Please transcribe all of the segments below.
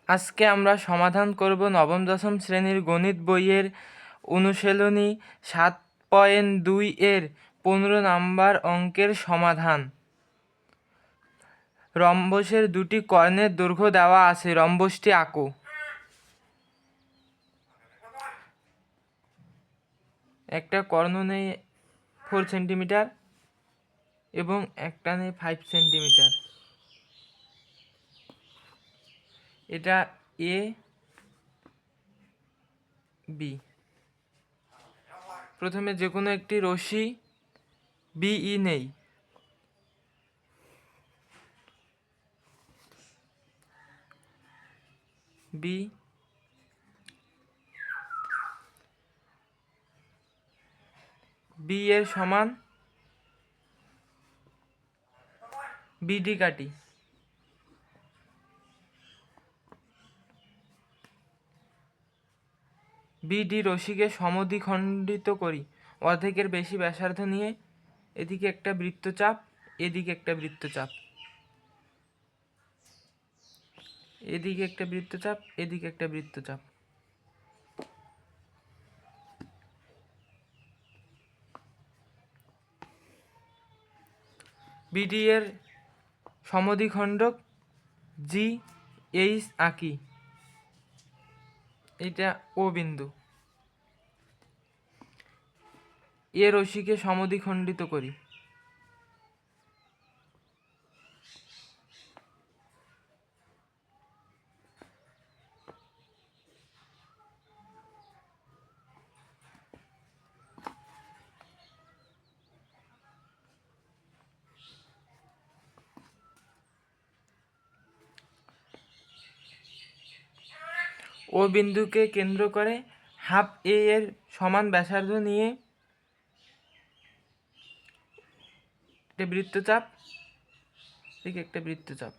আজকে আমরা সমাধান করব নবম দশম শ্রেণীর গণিত বইয়ের অনুশীলনী 7.2 এর 15 নম্বর অঙ্কের সমাধান। রম্বসের দুটি কর্ণের দৈর্ঘ্য দেওয়া আছে, রম্বসটি আঁকো। একটা কর্ণ নেই 4 সেন্টিমিটার এবং একটা নেই 5 সেন্টিমিটার। এটা এ বি। প্রথমে যে কোনো একটি রশ্মি বিই নেই। বি এর সমান বিডি কাটি। বিডি রশ্মিকে সমদ্বিখণ্ডিত করি। অর্ধেকের বেশি ব্যাসার্ধ নিয়ে এদিকে একটা বৃত্তচাপ, এদিকে একটা বৃত্তচাপ, এদিকে একটা বৃত্তচাপ, এদিকে একটা বৃত্তচাপ। বিডি এর সমদ্বিখণ্ডক জি এইচ আঁকি। এটা ও বিন্দু। এ রশ্মিকে সমদ্বিখণ্ডিত করি। ও বিন্দুকে কেন্দ্র করে হাফ এ এর সমান ব্যাসার্ধ নিয়ে একটা বৃত্তচাপ, ঠিক একটা বৃত্তচাপ।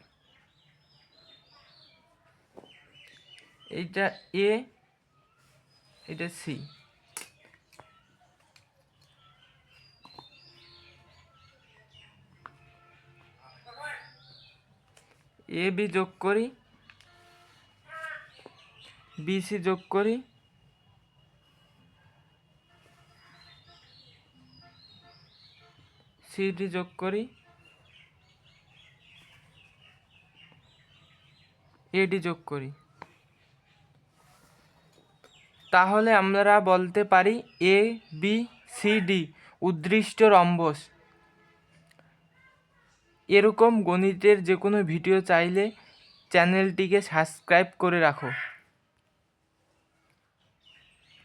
এইটা এ, এটা সি। এ বি যোগ করি, বিসি যোগ করি, সিডি যোগ করি, এডি যোগ করি। তাহলে আমরা বলতে পারি A B C D উদ্দৃষ্ট rhombus. এরকম গণিতের যে কোনো ভিডিও চাইলে চ্যানেলটিকে সাবস্ক্রাইব করে রাখো।